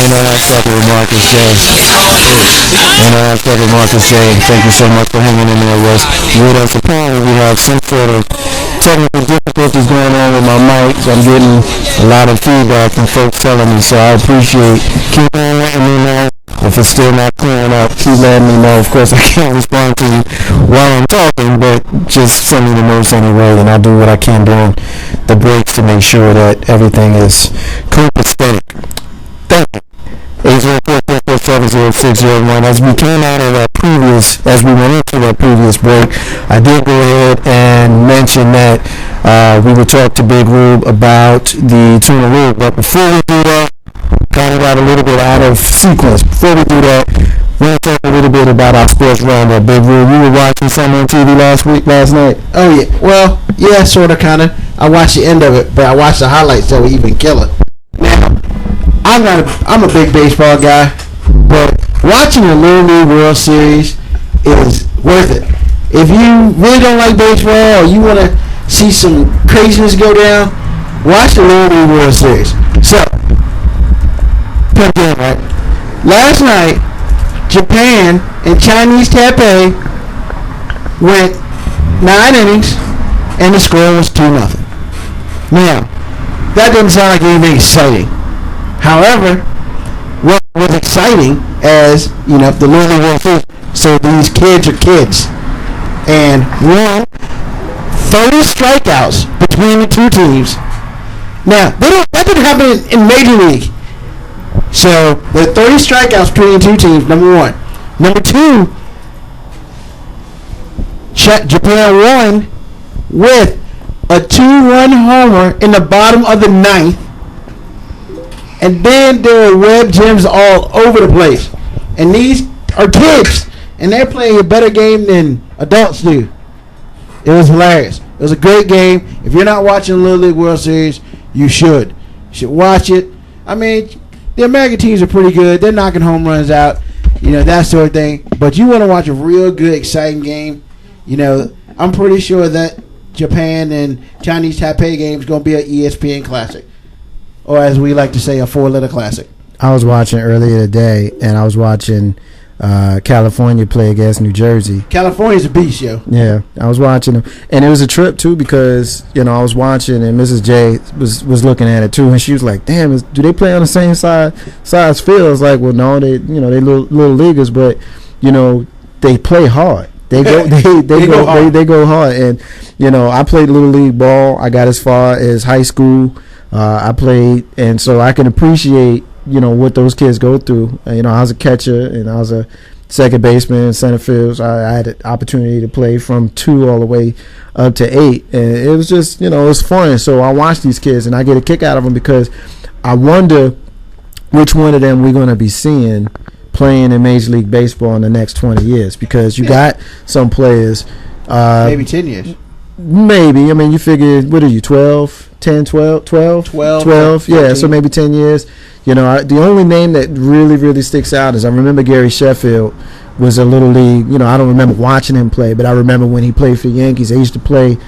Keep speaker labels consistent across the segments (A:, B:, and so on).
A: And I stuck with Marcus J. And I stuck with Marcus J. Thank you so much for hanging in there with us. Apparently we have some sort of technical difficulties going on with my mic. So I'm getting a lot of feedback from folks telling me. So I appreciate keep on letting me know. If it's still not clearing up, keep letting me know. Of course, I can't respond to you while I'm talking, but just send me the notes anyway, and I'll do what I can during the breaks to make sure that everything is copacetic. Thank you. 804-447-0601. As we came out of that as we went into that previous break, I did go ahead and mention that we would talk to Big Rube about the Tuna Rube, but before we do that, kind of got a little bit out of sequence. Before we do that, we're going to talk a little bit about our sports roundup. Big Rube, you were watching something on TV last night?
B: Oh, yeah. Well, yeah, sort of, kind of. I watched the end of it, but I watched the highlights that were even killer. Now, I'm a big baseball guy, but watching the Little League World Series is worth it. If you really don't like baseball or you want to see some craziness go down, watch the Little League World Series. So, right? Last night, Japan and Chinese Taipei went 9 innings, and the score was 2-0. Now, that doesn't sound like anything exciting. However, what was exciting as, the Little League World Series, so these kids are kids. And 30 strikeouts between the two teams. Now, that didn't happen in Major League. So, there are 30 strikeouts between the two teams, number one. Number two, Japan won with a 2-run homer in the bottom of the ninth. And then there were red gems all over the place. And these are kids. And they're playing a better game than adults do. It was hilarious. It was a great game. If you're not watching the Little League World Series, you should. You should watch it. I mean, the American teams are pretty good. They're knocking home runs out, that sort of thing. But you want to watch a real good, exciting game, I'm pretty sure that Japan and Chinese Taipei game is going to be an ESPN classic. Or as we like to say, a 4-letter classic.
A: I was watching earlier today, and I was watching California play against New Jersey.
B: California's a beast, yo.
A: Yeah, I was watching them, and it was a trip too because I was watching, and Mrs. J was looking at it too, and she was like, "Damn, do they play on the same size field?" I was like, "Well, no, they they little leaguers, but they play hard. They go they go hard, and I played little league ball. I got as far as high school. I played, and so I can appreciate." What those kids go through. I was a catcher and I was a second baseman, center field. So I had an opportunity to play from 2 all the way up to 8, and it was just, it was fun. So I watch these kids and I get a kick out of them because I wonder which one of them we're going to be seeing playing in Major League Baseball in the next 20 years because you got some players.
B: Maybe 10 years.
A: Maybe. I mean, you figure, what are you, 12? 10, 12? 12? Yeah, so maybe 10 years. The only name that really, really sticks out is I remember Gary Sheffield was a little league. I don't remember watching him play, but I remember when he played for the Yankees, I used to play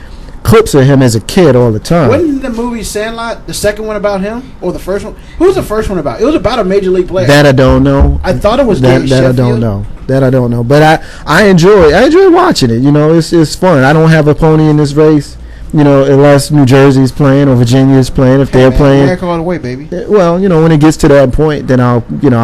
A: clips of him as a kid all the time.
B: Wasn't the movie Sandlot the second one about him? Or the first one? Who was the first one about? It was about a Major League player.
A: That I don't know.
B: I thought it was Gary Sheffield.
A: That I don't know. But I enjoy watching it. It's fun. I don't have a pony in this race. Unless New Jersey's playing or Virginia's playing, if they're playing.
B: America all the way, baby.
A: Well, when it gets to that point, then I'll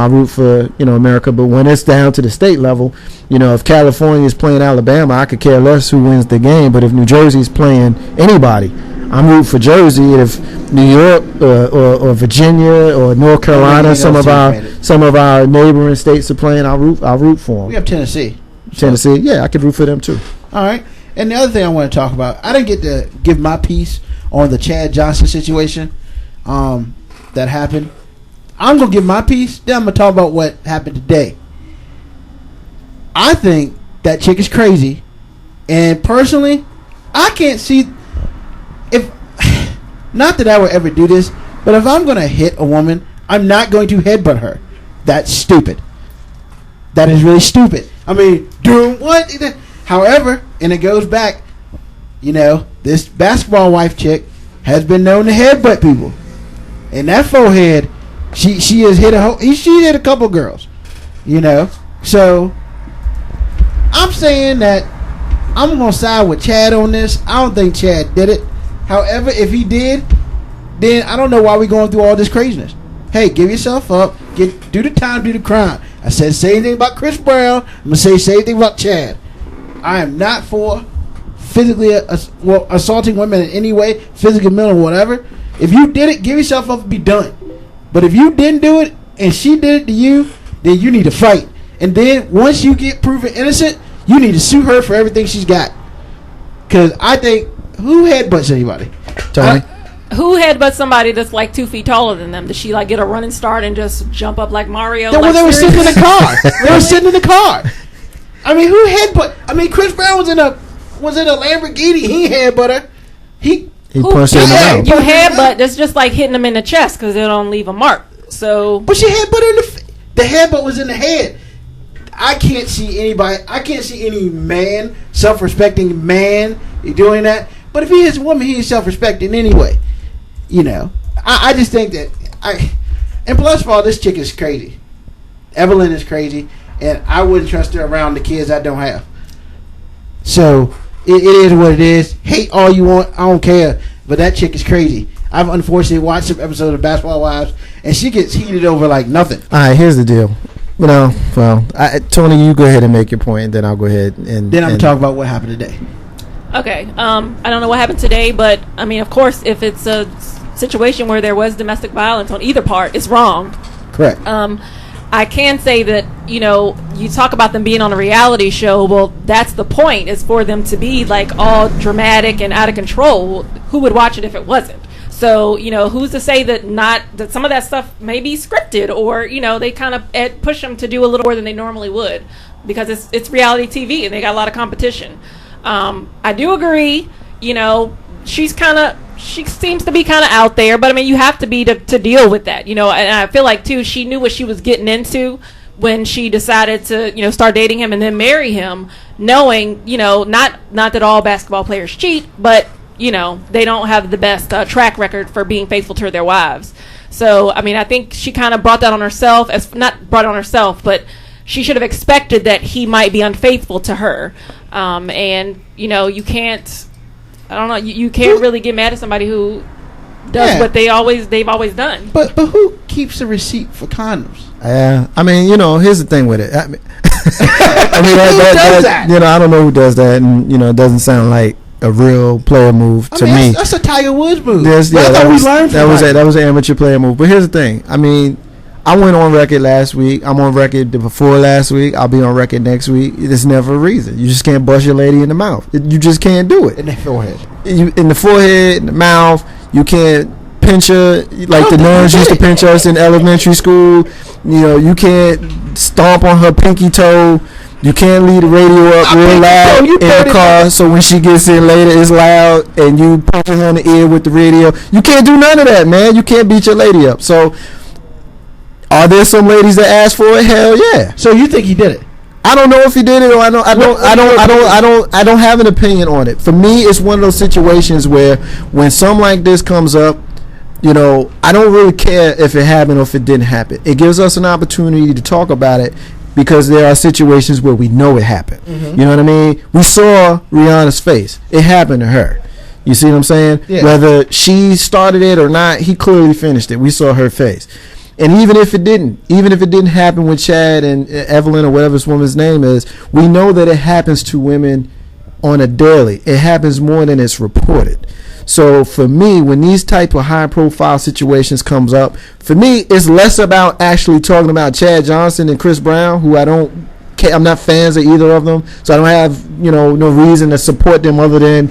A: root for, America. But when it's down to the state level, if California's playing Alabama, I could care less who wins the game. But if New Jersey's playing anybody, I'm rooting for Jersey. And if New York or Virginia or North Carolina, some of our neighboring states are playing, I'll root for them.
B: We have Tennessee.
A: Yeah, I could root for them too.
B: All right. And the other thing I want to talk about, I didn't get to give my piece on the Chad Johnson situation that happened. I'm going to give my piece, then I'm going to talk about what happened today. I think that chick is crazy. And personally, I can't see if, not that I would ever do this, but if I'm going to hit a woman, I'm not going to headbutt her. That's stupid. That is really stupid. I mean, dude, what? However, and it goes back, this basketball wife chick has been known to headbutt people. And that forehead She has hit she hit a couple girls, you know. So I'm saying that I'm gonna side with Chad on this. I don't think Chad did it. However, if he did, then I don't know why we're going through all this craziness. Hey, give yourself up. Do the time, do the crime. I said the same thing about Chris Brown. I'm gonna say the same thing about Chad. I am not for physically assaulting women in any way, physical, mental, whatever. If you did it, give yourself up and be done. But if you didn't do it and she did it to you, then you need to fight. And then once you get proven innocent, you need to sue her for everything she's got. Because I think, who headbutts anybody?
A: Tony?
C: Who headbutts somebody that's like 2 feet taller than them? Does she like get a running start and just jump up like Mario?
B: Well,
C: like,
B: they were sitting in the car. They were sitting in the car. I mean, who headbutt? I mean, Chris Brown was in a Lamborghini. He headbutt her. He
A: punched her in the mouth.
C: You headbutt, that's just like hitting them in the chest because they don't leave a mark. So,
B: but she headbutt her in the headbutt was in the head. I can't see any man, self-respecting man, doing that. But if he is a woman, he is self-respecting anyway. You know, I just think that and plus of all, this chick is crazy. Evelyn is crazy, and I wouldn't trust her around the kids I don't have. So it is what it is. Hate all you want, I don't care. But that chick is crazy. I've unfortunately watched some episodes of Basketball Wives, and she gets heated over like nothing.
A: All right, here's the deal. Tony, you go ahead and make your point, and then I'll go ahead and
B: then I'm gonna talk about what happened today.
C: Okay. I don't know what happened today, but I mean, of course, if it's a situation where there was domestic violence on either part, it's wrong.
B: Correct.
C: I can say that, you know, you talk about them being on a reality show. Well, that's the point, is for them to be like all dramatic and out of control. Who would watch it if it wasn't? So, you know, who's to say that some of that stuff may be scripted, or, you know, they kind of push them to do a little more than they normally would, because it's reality TV and they got a lot of competition. I do agree, you know, she seems to be kind of out there, but I mean, you have to be to deal with that, you know. And I feel like too, she knew what she was getting into when she decided to, you know, start dating him and then marry him, knowing, you know, not that all basketball players cheat, but, you know, they don't have the best track record for being faithful to their wives. So I mean, I think she kind of brought that on herself, but she should have expected that he might be unfaithful to her. And, you know, you can't, I don't know, you can't really get mad at somebody who does what they've always done.
B: But who keeps a receipt for condoms?
A: I mean, you know, here's the thing with it. I mean,
B: that?
A: You know, I don't know who does that, and, you know, it doesn't sound like a real player move to me.
B: That's a Tiger Woods move.
A: That was an amateur player move. But here's the thing. I mean, I went on record last week. I'm on record before last week. I'll be on record next week. There's never a reason. You just can't bust your lady in the mouth. You just can't do it.
B: In the forehead.
A: In the forehead, in the mouth. You can't pinch her like the nuns used to pinch us in elementary school. You know, you can't stomp on her pinky toe. You can't leave the radio up real loud in the car, so when she gets in later, it's loud, and you punch her in the ear with the radio. You can't do none of that, man. You can't beat your lady up. So, are there some ladies that ask for it? Hell yeah.
B: So you think he did it?
A: I don't know if he did it, or I don't have an opinion on it. For me, it's one of those situations where when something like this comes up, you know, I don't really care if it happened or if it didn't happen. It gives us an opportunity to talk about it, because there are situations where we know it happened. Mm-hmm. You know what I mean? We saw Rihanna's face. It happened to her. You see what I'm saying? Yeah. Whether she started it or not, he clearly finished it. We saw her face. And even if it didn't happen with Chad and Evelyn or whatever this woman's name is, we know that it happens to women on a daily. It happens more than it's reported. So for me, when these type of high profile situations comes up, for me, it's less about actually talking about Chad Johnson and Chris Brown, who I'm not fans of either of them. So I don't have, you know, no reason to support them other than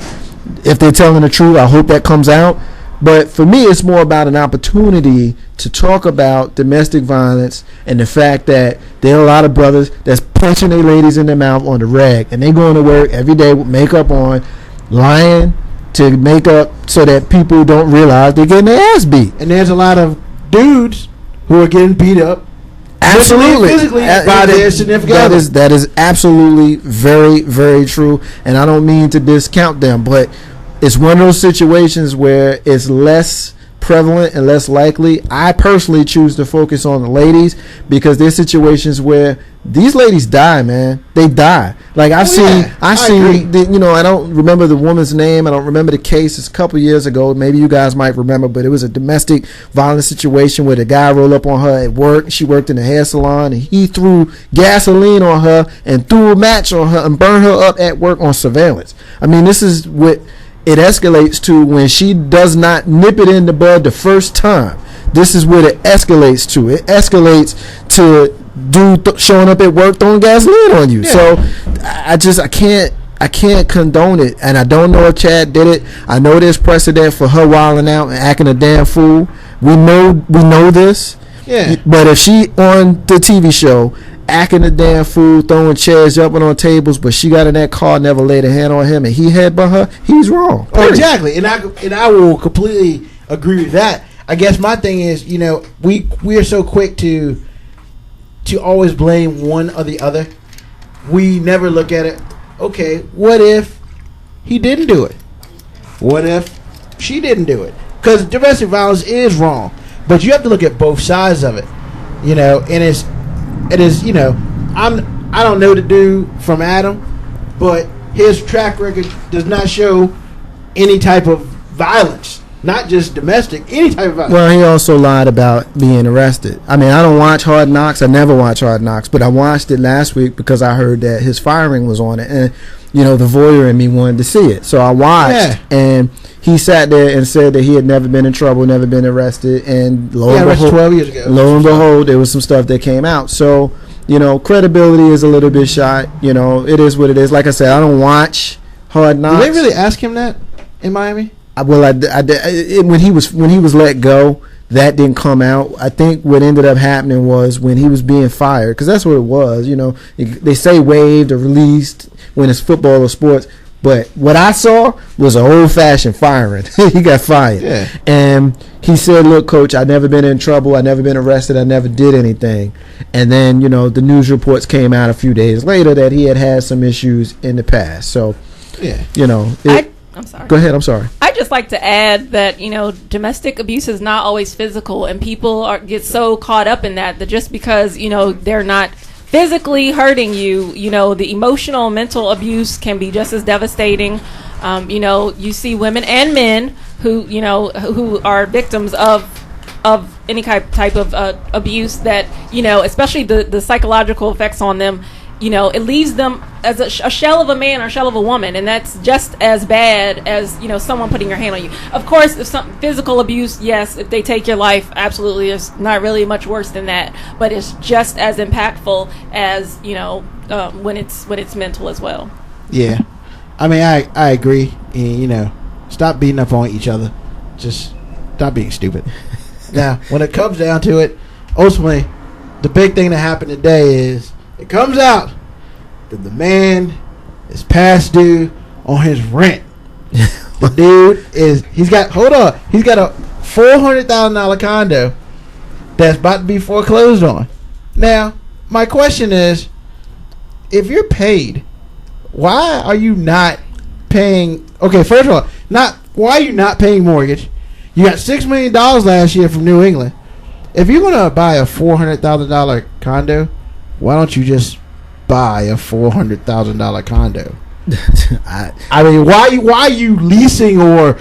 A: if they're telling the truth, I hope that comes out. But for me, it's more about an opportunity to talk about domestic violence and the fact that there are a lot of brothers that's punching their ladies in their mouth on the rag, and they going to work every day with makeup on, lying to make up so that people don't realize they're getting their ass beat.
B: And there's a lot of dudes who are getting beat up.
A: Absolutely.
B: Physically by their significant other.
A: That is absolutely very, very true. And I don't mean to discount them, but it's one of those situations where it's less prevalent and less likely, I personally choose to focus on the ladies because there's situations where these ladies die, man. They die. Like I've seen, I don't remember the woman's name. I don't remember the case. It's a couple years ago. Maybe you guys might remember, but it was a domestic violence situation where the guy rolled up on her at work. She worked in a hair salon, and he threw gasoline on her and threw a match on her and burned her up at work on surveillance. I mean, this is what it escalates to when she does not nip it in the bud the first time. This is what it escalates to. It escalates to showing up at work throwing gasoline on you. So I can't condone it, and I don't know if Chad did it. I know there's precedent for her wilding out and acting a damn fool. We know this.
B: Yeah.
A: But if she on the TV show acting a damn fool, throwing chairs, jumping on tables, but she got in that car, never laid a hand on him, and he headbutt her, he's wrong.
B: Oh, exactly. And I will completely agree with that. I guess my thing is, we are so quick to always blame one or the other. We never look at it. Okay, what if he didn't do it? What if she didn't do it? Because domestic violence is wrong, but you have to look at both sides of it. And it is. I don't know the dude from Adam, but his track record does not show any type of violence. Not just domestic, any type of violence.
A: Well, he also lied about being arrested. I mean, I don't watch Hard Knocks. I never watch Hard Knocks, but I watched it last week because I heard that his firing was on it, and the voyeur in me wanted to see it. So I watched, and he sat there and said that he had never been in trouble, never been arrested, and lo and behold,
B: 12 years ago.
A: Lo and behold, there was some stuff that came out. So credibility is a little bit shot. It is what it is. Like I said, I don't watch Hard Knocks.
B: Did they really ask him that in Miami?
A: When he was let go, that didn't come out. I think what ended up happening was when he was being fired, because that's what it was. They say waived or released when it's football or sports, but what I saw was an old-fashioned firing. He got fired, and he said, "Look, coach, I've never been in trouble. I've never been arrested. I never did anything." And then the news reports came out a few days later that he had some issues in the past. So,
C: I'm sorry.
A: Go ahead. I'm sorry.
C: I just like to add that domestic abuse is not always physical, and people get so caught up in that just because they're not physically hurting you, the emotional, mental abuse can be just as devastating. You see women and men who are victims of any type of abuse that especially the psychological effects on them. It leaves them as a shell of a man or a shell of a woman, and that's just as bad as someone putting your hand on you. Of course, if some physical abuse, yes, if they take your life, absolutely, it's not really much worse than that. But it's just as impactful as when it's mental as well.
B: Yeah, I mean, I agree. And, stop beating up on each other. Just stop being stupid. Now, when it comes down to it, ultimately, the big thing that happened today is. It comes out that the man is past due on his rent. The dude he's got a $400,000 condo that's about to be foreclosed on. Now, my question is, if you're paid, why are you not paying? Okay, first of all, why are you not paying mortgage? You got $6 million last year from New England. If you're gonna buy a $400,000 condo, why don't you just buy a $400,000 condo? I mean, why are you leasing or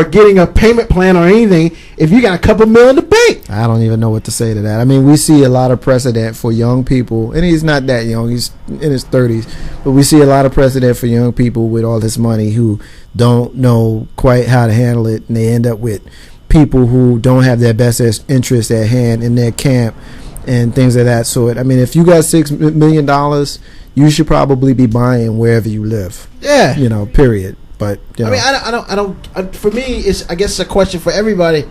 B: getting a payment plan or anything if you got a couple million to bank?
A: I don't even know what to say to that. I mean, we see a lot of precedent for young people, and he's not that young. He's in his 30s. But we see a lot of precedent for young people with all this money who don't know quite how to handle it, and they end up with people who don't have their best interest at hand in their camp and things of that sort. I mean, if you got $6 million, you should probably be buying wherever you live.
B: Yeah.
A: Period. But
B: I mean, I don't. For me, it's I guess a question for everybody.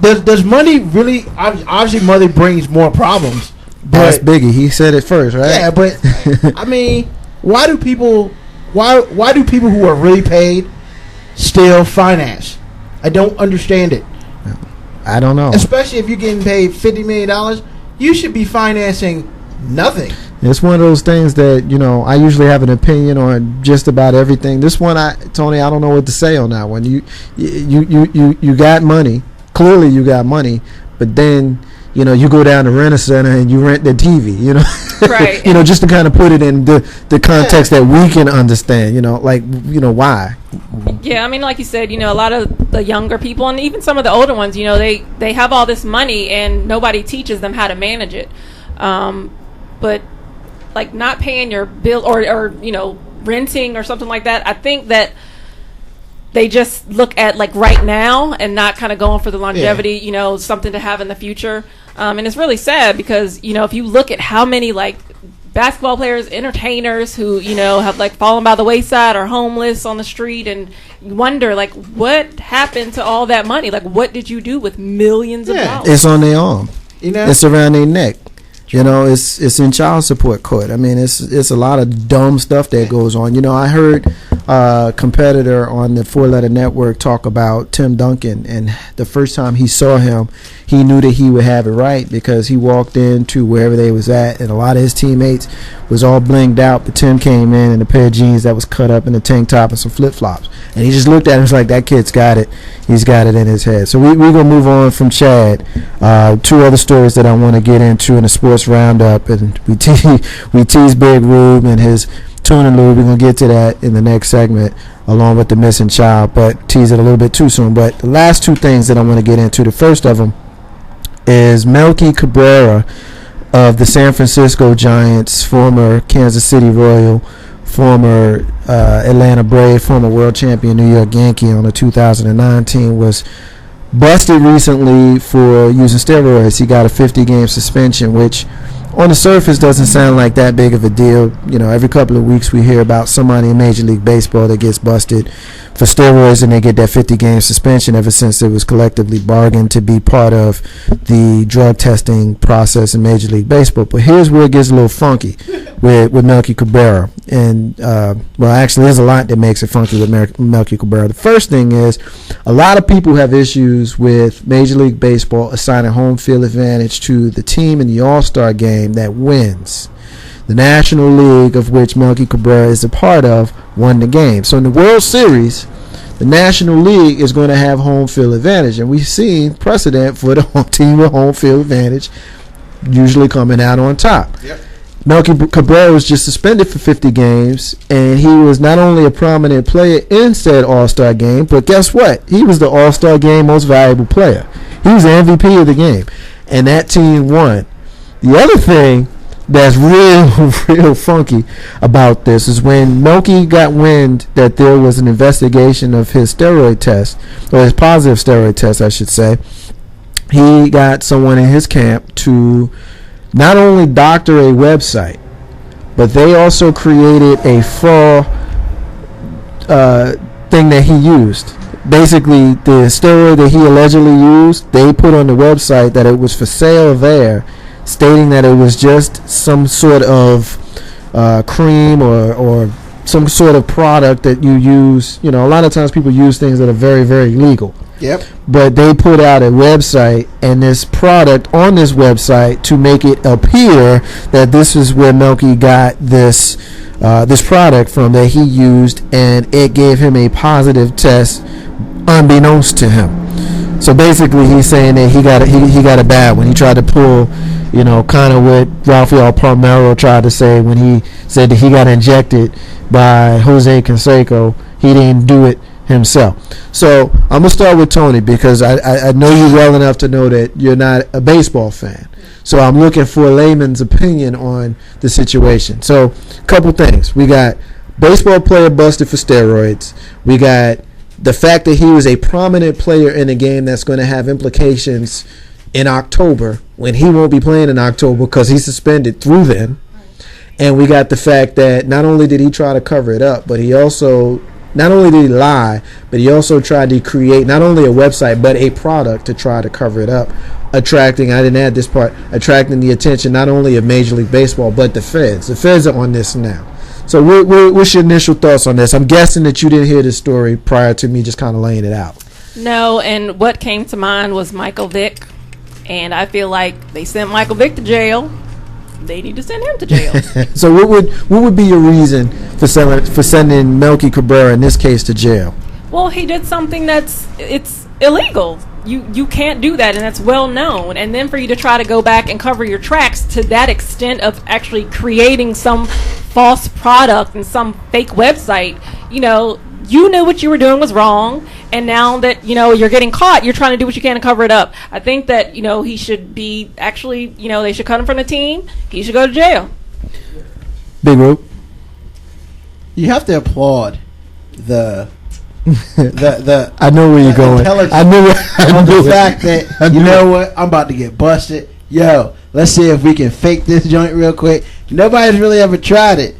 B: Does money really? Obviously, money brings more problems.
A: That's Biggie. He said it first, right?
B: Yeah, but I mean, why do people who are really paid still finance? I don't understand it.
A: I don't know.
B: Especially if you're getting paid $50 million, you should be financing nothing.
A: It's one of those things that, you know, I usually have an opinion on just about everything. This one, Tony, I don't know what to say on that one. You got money. Clearly you got money, but then, you know, you go down to Rent-A-Center and you rent the TV, you know.
C: Right.
A: You know, just to kind of put it in the context that we can understand, you know, like, you know, why.
C: Yeah, I mean, like you said, you know, a lot of the younger people and even some of the older ones, you know, they have all this money and nobody teaches them how to manage it. But like not paying your bill or you know, renting or something like that, I think that they just look at like right now and not kind of going for the longevity, you know, something to have in the future. And it's really sad because, you know, if you look at how many like basketball players, entertainers who, you know, have like fallen by the wayside or homeless on the street, and you wonder like what happened to all that money? Like what did you do with millions of dollars?
A: It's on their arm.
B: You know,
A: it's around their neck. You know, it's in child support court. I mean, it's a lot of dumb stuff that goes on. You know, I heard a competitor on the 4-Letter Network talk about Tim Duncan, and the first time he saw him, he knew that he would have it right because he walked into wherever they was at, and a lot of his teammates was all blinged out, but Tim came in a pair of jeans that was cut up in a tank top and some flip-flops. And he just looked at him and was like, that kid's got it. He's got it in his head. So we're going to move on from Chad. Two other stories that I want to get into in the sports roundup. And we tease Big Rube and his tuna lube. We're going to get to that in the next segment along with the missing child, but tease it a little bit too soon. But the last two things that I want to get into, the first of them is Melky Cabrera of the San Francisco Giants, former Kansas City Royal, former Atlanta Brave, former world champion New York Yankee on the 2009 team, was busted recently for using steroids. He got a 50-game suspension, which on the surface doesn't sound like that big of a deal. You know, every couple of weeks we hear about somebody in Major League Baseball that gets busted for steroids and they get that 50-game suspension ever since it was collectively bargained to be part of the drug testing process in Major League Baseball. But here's where it gets a little funky with Melky Cabrera. And, well, actually, there's a lot that makes it funky with Melky Cabrera. The first thing is a lot of people have issues with Major League Baseball assigning home field advantage to the team in the All-Star game that wins. The National League, of which Melky Cabrera is a part of, won the game. So in the World Series, the National League is going to have home field advantage. And we've seen precedent for the team with home field advantage usually coming out on top. Yep. Melky Cabrera was just suspended for 50 games, and he was not only a prominent player in said All-Star game, but guess what? He was the All-Star game most valuable player. He was the MVP of the game, and that team won. The other thing that's real funky about this is when Melky got wind that there was an investigation of his steroid test, or his positive steroid test, I should say, he got someone in his camp to not only doctor a website, but they also created a fraud thing that he used. Basically, the steroid that he allegedly used, they put on the website that it was for sale there, stating that it was just some sort of cream or some sort of product that you use. You know, a lot of times people use things that are very, very legal.
B: Yep.
A: But they put out a website and this product on this website to make it appear that this is where Melky got this product from that he used, and it gave him a positive test unbeknownst to him. So basically he's saying that he got a bad one. He tried to pull, you know, kind of what Rafael Palmeiro tried to say when he said that he got injected by Jose Canseco. He didn't do it himself. So I'm gonna start with Tony because I know you well enough to know that you're not a baseball fan. So I'm looking for a layman's opinion on the situation. So a couple things. We got baseball player busted for steroids. We got the fact that he was a prominent player in a game that's going to have implications in October when he won't be playing in October because he's suspended through then. And we got the fact that not only did he try to cover it up, but he also not only did he lie, but he also tried to create not only a website, but a product to try to cover it up, attracting, I didn't add this part, attracting the attention not only of Major League Baseball, but the feds. The feds are on this now. So what's your initial thoughts on this? I'm guessing that you didn't hear this story prior to me just kind of laying it out.
C: No, and what came to mind was Michael Vick. And I feel like they sent Michael Vick to jail. they need to send him to jail.
A: So what would be your reason for sending Melky Cabrera in this case to jail?
C: Well, he did something it's illegal. You can't do that, and that's well known. And then for you to try to go back and cover your tracks to that extent of actually creating some false product and some fake website, you knew what you were doing was wrong, and now that you're getting caught, you're trying to do what you can to cover it up. I think that he should be actually, they should cut him from the team. He should go to jail.
A: Big Roop.
B: You have to applaud the
A: I know where you're going. I knew
B: the fact that you know what, I'm about to get busted. Yo, let's see if we can fake this joint real quick. Nobody's really ever tried it,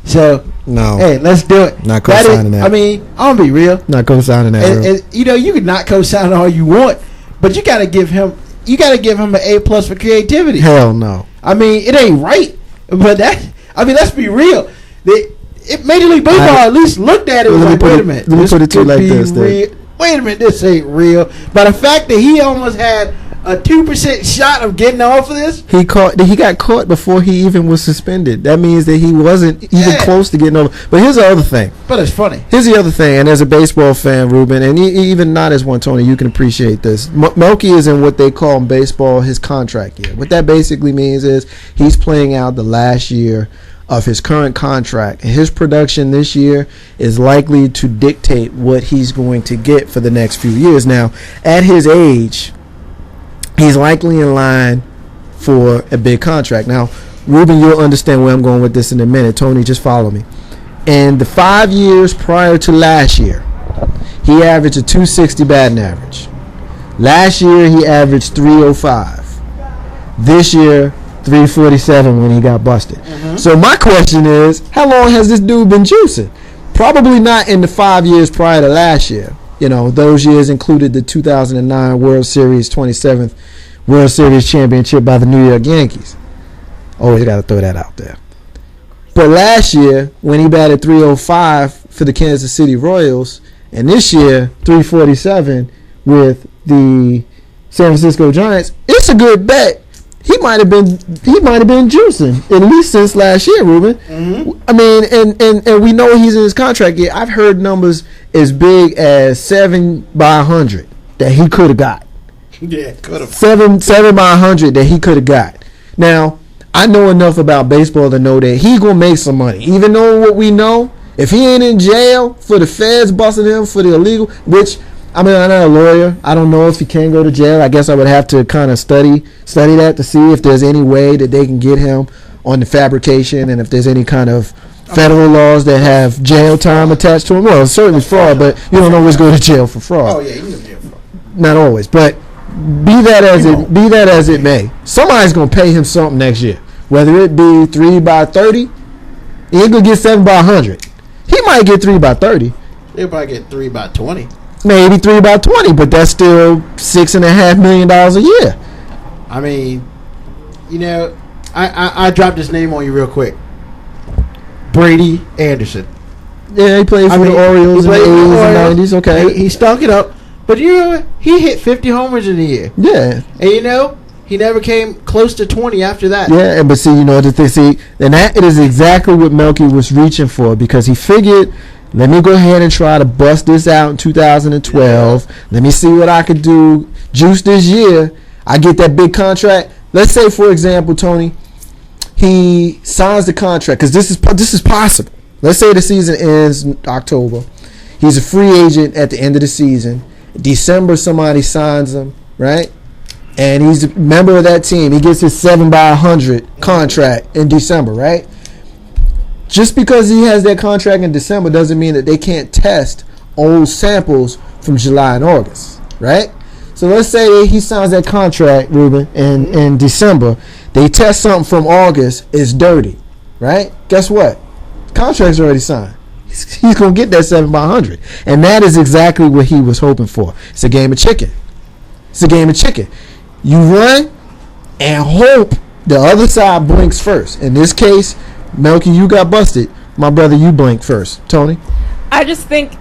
B: so
A: no.
B: Hey, let's do it.
A: Not co-signing that.
B: I mean, I'm gonna be real.
A: Not co-signing that.
B: And, you can not co-sign all you want, but you gotta give him an A+ for creativity.
A: Hell no.
B: I mean, it ain't right, but let's be real. Major League Baseball at least looked at it and was like, wait a minute.
A: Let me put it to you like this.
B: Wait a minute, this ain't real. But the fact that he almost had a 2% shot of getting off of this.
A: He got caught before he even was suspended. That means that he wasn't even close to getting over. But here's the other thing.
B: But it's funny.
A: Here's the other thing, and as a baseball fan, Ruben, and even not as one, Tony, you can appreciate this. Melky is in what they call in baseball his contract year. What that basically means is he's playing out the last year of his current contract, and his production this year is likely to dictate what he's going to get for the next few years. Now, at his age, he's likely in line for a big contract. Now, Ruben, you'll understand where I'm going with this in a minute. Tony, just follow me. In the 5 years prior to last year, he averaged a 260 batting average. Last year, he averaged 305. This year, 347 when he got busted. Mm-hmm. So my question is, how long has this dude been juicing? Probably not in the 5 years prior to last year. Those years included the 2009 World Series 27th World Series championship by the New York Yankees. Always got to throw that out there. But last year, when he batted 305 for the Kansas City Royals, and this year 347 with the San Francisco Giants, it's a good bet. He might have been juicing at least since last year, Ruben. Mm-hmm. I mean, and we know he's in his contract year. I've heard numbers as big as 7 by 100 that he could have got.
B: Yeah, could have.
A: 7 by 100 that he could have got. Now, I know enough about baseball to know that he's gonna make some money. Even though what we know, if he ain't in jail for the feds busting him for the illegal, which I'm not a lawyer. I don't know if he can go to jail. I guess I would have to kind of study that to see if there's any way that they can get him on the fabrication, and if there's any kind of federal laws that have jail time attached to him. Well, it's certainly fraud, but you don't always go to jail for fraud.
B: Oh yeah, you go to jail for fraud.
A: Not always, but be that as it may, somebody's gonna pay him something next year. Whether it be 3 by 30, he ain't gonna get 7 by 100. He might get 3 by 30.
B: He'll probably get 3 by 20.
A: Maybe 3 by 20, but that's still $6.5 million a year.
B: I mean, I dropped his name on you real quick. Brady Anderson.
A: Yeah, he played for the Orioles in the 80s and 90s. Okay,
B: he stunk it up, but he hit 50 homers in a year.
A: Yeah,
B: and he never came close to 20 after that.
A: Yeah, but see, and that is exactly what Melky was reaching for, because he figured, let me go ahead and try to bust this out in 2012. Yeah. Let me see what I could do. Juice this year. I get that big contract. Let's say, for example, Tony, he signs the contract, because this is possible. Let's say the season ends in October. He's a free agent at the end of the season. December, somebody signs him, right? And he's a member of that team. He gets his 7 by 100 contract in December, right? Just because he has that contract in December doesn't mean that they can't test old samples from July and August, right? So let's say he signs that contract, Ruben, in December. They test something from August, it's dirty, right? Guess what? Contract's already signed. He's going to get that 7 by 100. And that is exactly what he was hoping for. It's a game of chicken. You run and hope the other side blinks first. In this case, Melky, you got busted. My brother, you blinked first. Tony?
C: I just think,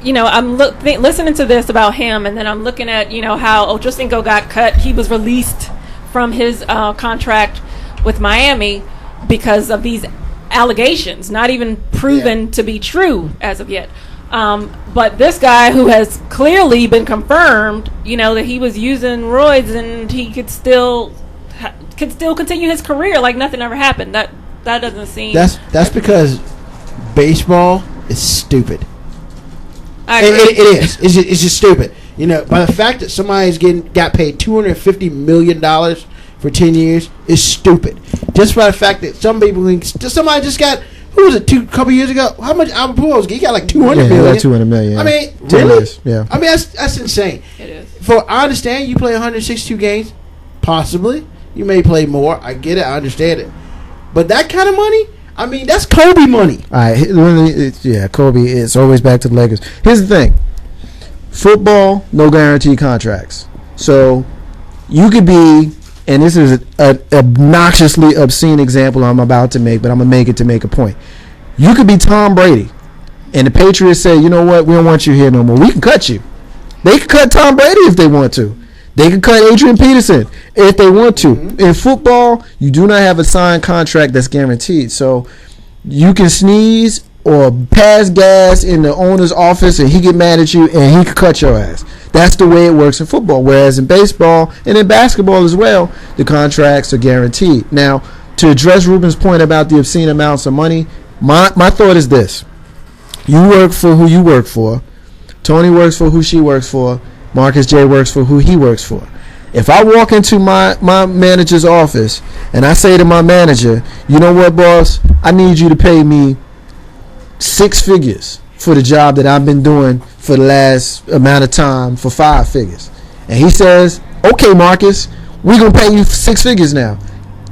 C: I'm listening to this about him, and then I'm looking at, how Ochocinco got cut. He was released from his contract. with Miami because of these allegations, not even proven to be true as of yet. But this guy who has clearly been confirmed, that he was using roids and he could still continue his career like nothing ever happened. That doesn't seem.
B: That's because baseball is stupid. It is. It's just stupid. By the fact that somebody's got paid $250 million for 10 years is stupid. Just by the fact that somebody just got, who was it, a couple years ago? How much Albert Pujols? He got like $200 million.
A: Yeah, $200 million. Yeah.
B: I mean,
A: 10
B: really?
A: years, yeah.
B: I mean, that's insane.
C: It is.
B: I understand you play 162 games, possibly. You may play more. I get it. I understand it. But that kind of money, I mean, that's Kobe money.
A: All right, Kobe. It's always back to the Lakers. Here's the thing: football, no guaranteed contracts. So you could be, and this is an obnoxiously obscene example I'm about to make, but I'm gonna make it to make a point. You could be Tom Brady, and the Patriots say, you know what, we don't want you here no more. We can cut you. They can cut Tom Brady if they want to. They can cut Adrian Peterson if they want to. Mm-hmm. In football, you do not have a signed contract that's guaranteed. So you can sneeze or pass gas in the owner's office and he get mad at you and he can cut your ass. That's the way it works in football. Whereas in baseball and in basketball as well, the contracts are guaranteed. Now, to address Ruben's point about the obscene amounts of money, my thought is this. You work for who you work for. Tony works for who she works for. Marcus J works for who he works for. If I walk into my manager's office and I say to my manager, you know what, boss, I need you to pay me 6 figures for the job that I've been doing for the last amount of time for 5 figures. And he says, okay, Marcus, we're going to pay you 6 figures now.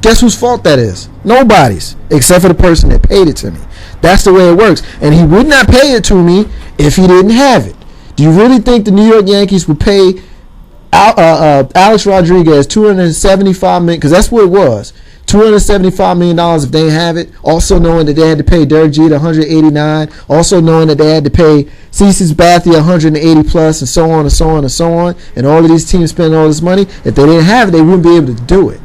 A: Guess whose fault that is? Nobody's, except for the person that paid it to me. That's the way it works. And he would not pay it to me if he didn't have it. Do you really think the New York Yankees would pay Alex Rodriguez $275 million? Because that's what it was. $275 million if they didn't have it. Also knowing that they had to pay Derek Jeter $189. Also knowing that they had to pay CeCe Sabathia $180 plus, and so on and so on and so on. And all of these teams spending all this money. If they didn't have it, they wouldn't be able to do it.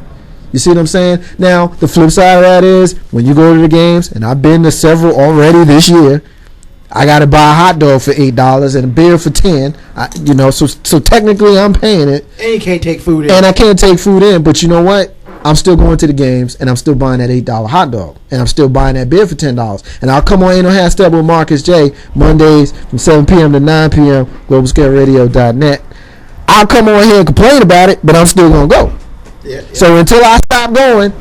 A: You see what I'm saying? Now, the flip side of that is when you go to the games, and I've been to several already this year, I got to buy a hot dog for $8 and a beer for $10. So technically I'm paying it.
B: And you can't take food in.
A: And I can't take food in, but you know what? I'm still going to the games, and I'm still buying that $8 hot dog, and I'm still buying that beer for $10. And I'll come on Ain't No Half Step with Marcus J Mondays from 7 p.m. to 9 p.m. globalscareradio.net. I'll come on here and complain about it, but I'm still going to go. Yeah. So until I stop going,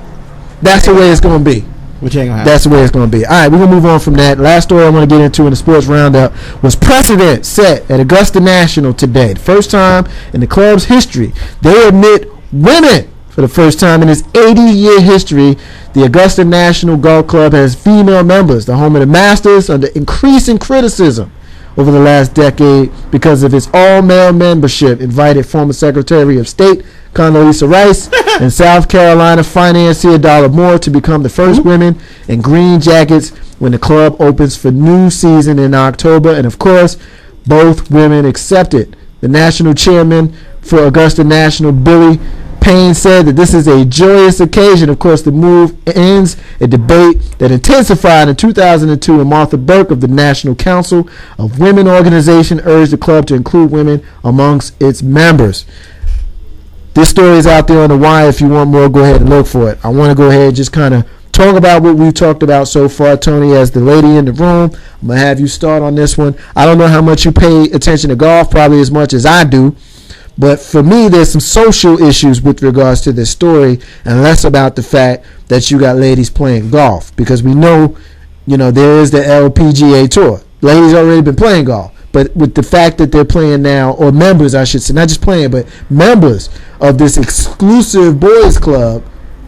A: that's the way it's going to be.
B: Which ain't gonna happen.
A: That's the way it's going to be. All right, we're going to move on from that. Last story I want to get into in the sports roundup was precedent set at Augusta National today. The first time in the club's history they admit women. For the first time in its 80-year history, the Augusta National Golf Club has female members, the home of the Masters, under increasing criticism over the last decade because of its all-male membership. Invited former Secretary of State Condoleezza Rice and South Carolina financier Dollar Moore to become the first women in green jackets when the club opens for new season in October. And of course, both women accepted. The national chairman for Augusta National, Billy Payne, said that this is a joyous occasion. Of course, the move ends a debate that intensified in 2002 when Martha Burke of the National Council of Women organization urged the club to include women amongst its members. This story is out there on the wire. If you want more, go ahead and look for it. I want to go ahead and just kind of talk about what we've talked about so far. Tony, as the lady in the room, I'm going to have you start on this one. I don't know how much you pay attention to golf, probably as much as I do. But for me, there's some social issues with regards to this story and less about the fact that you got ladies playing golf. Because we know, there is the LPGA Tour. Ladies already been playing golf. But with the fact that they're playing now, or members, I should say, not just playing, but members of this exclusive boys club,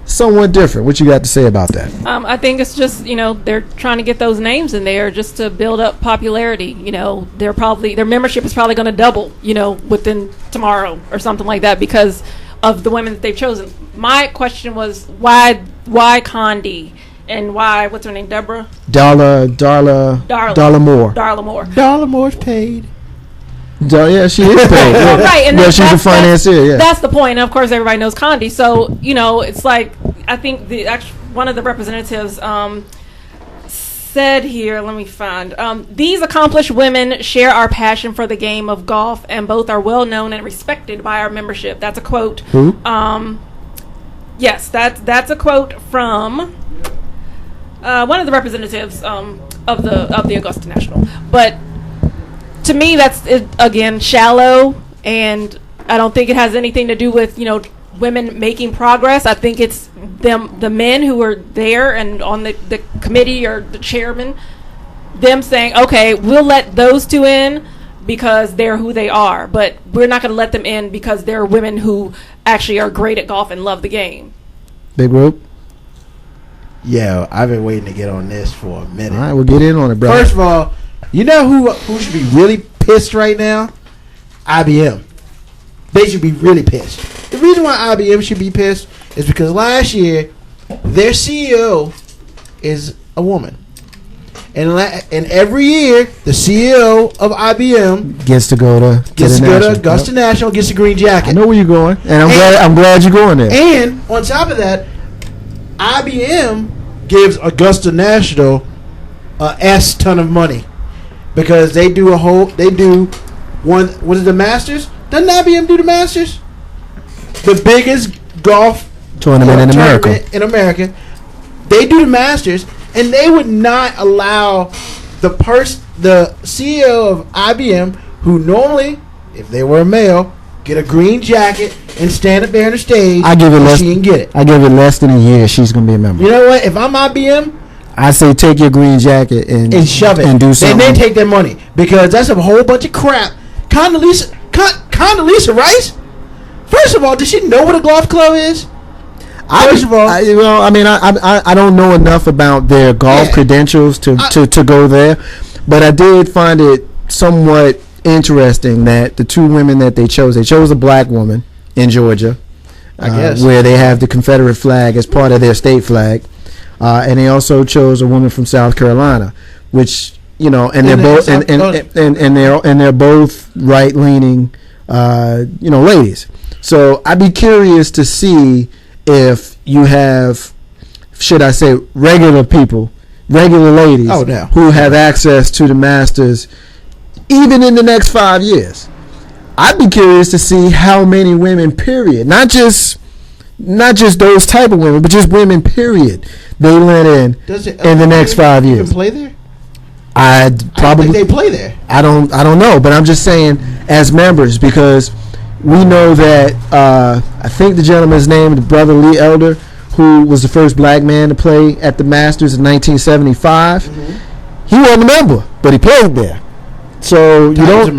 A: somewhat different. What you got to say about that?
C: I think it's just, they're trying to get those names in there just to build up popularity. Their membership is probably going to double, within tomorrow or something like that because of the women that they've chosen. My question was, why Condi? And why, what's her name, Deborah? Darla
A: Moore.
C: Darla Moore.
B: Darla Moore's paid.
A: Yeah, she is paid.
C: Right. And
A: she's a financier, yeah.
C: That's the point. And, of course, everybody knows Condi. So, it's like, I think one of the representatives said here, let me find, these accomplished women share our passion for the game of golf, and both are well known and respected by our membership. That's a quote.
A: Who?
C: Yes, that's a quote from one of the representatives of the Augusta National. But to me, that's again shallow, and I don't think it has anything to do with women making progress. I think it's the men who are there and on the committee or the chairman, them saying, okay, we'll let those two in because they're who they are, but we're not going to let them in because they're women who actually are great at golf and love the game.
A: Big Rope?
B: Yeah, I've been waiting to get on this for a minute.
A: All right, we'll get in on it, bro.
B: First of all, you know who should be really pissed right now? IBM. They should be really pissed. The reason why IBM should be pissed is because last year their CEO is a woman, and every year the CEO of IBM
A: gets to go to
B: Augusta National, gets a green jacket.
A: I know where you're going, and I'm glad you're going there.
B: And on top of that, IBM gives Augusta National a S ton of money because they do one. What is the Masters? Doesn't IBM do the Masters? The biggest golf
A: tournament in
B: America. They do the Masters, and they would not allow the CEO of IBM, who normally, if they were a male, get a green jacket and stand up there on the stage.
A: I give it less.
B: She can get it.
A: I give it less than a year. She's gonna be a member.
B: You know what? If I'm IBM,
A: I say take your green jacket and
B: shove it
A: and do something.
B: And then take their money because that's a whole bunch of crap. Condoleezza Rice. First of all, does she know what a golf club is?
A: I don't know enough about their golf credentials to go there, but I did find it somewhat interesting that the two women that they chose a black woman in Georgia,
B: I guess,
A: where they have the Confederate flag as part of their state flag, and they also chose a woman from South Carolina, which and they're both right leaning, ladies. So I'd be curious to see if you have, should I say, regular ladies who have access to the Masters even in the next 5 years. I'd be curious to see how many women, period, not just those type of women, but just women, period, they let in the next 5 years.
B: Even play there?
A: I think
B: they play there.
A: I don't know, but I'm just saying as members, because we know that I think the gentleman's name, the brother Lee Elder, who was the first black man to play at the Masters in 1975. Mm-hmm. He wasn't a member, but he played there. So you don't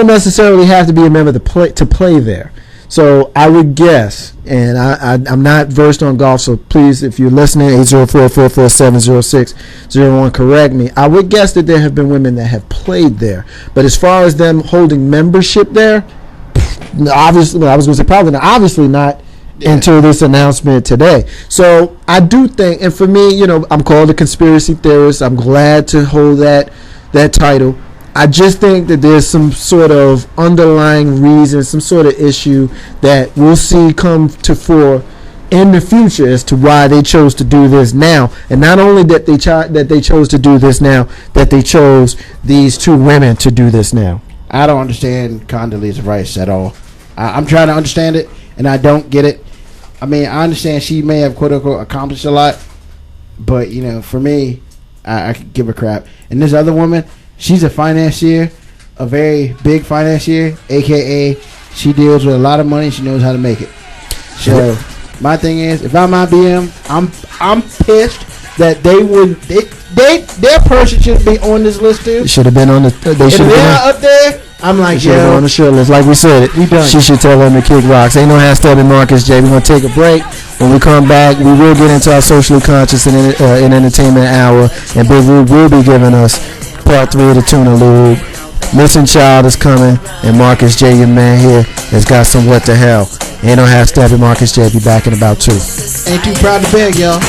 A: necessarily have to be a member to play there. So I would guess, and I'm not versed on golf, so please, if you're listening, 804-447-0601, correct me. I would guess that there have been women that have played there. But as far as them holding membership there, obviously, I was going to say probably not, obviously not until this announcement today. So I do think, and for me, I'm called a conspiracy theorist. I'm glad to hold that title. I just think that there's some sort of underlying reason, some sort of issue that we'll see come to fore in the future as to why they chose to do this now. And not only that they chose to do this now, that they chose these two women to do this now.
B: I don't understand Condoleezza Rice at all. I'm trying to understand it, and I don't get it. I mean, I understand she may have, quote-unquote, accomplished a lot, but, for me, I could give a crap. And this other woman, she's a financier, a very big financier, a.k.a. she deals with a lot of money. She knows how to make it. So my thing is, if I'm IBM, I'm pissed that their person should be on this list too.
A: It should have been on the. They should have been
B: up there. I'm like,
A: on the short list. Like we said, she should tell them to kick rocks. Ain't no Steppin Marcus J. We're gonna take a break. When we come back, we will get into our socially conscious and entertainment hour, and Big Rube will be giving us part 3 of the Tuna Lube. Missing Child is coming, and Marcus J, your man here, has got some What the Hell. Ain't no Steppin Marcus J. Be back in about 2.
B: Ain't too proud to beg, y'all.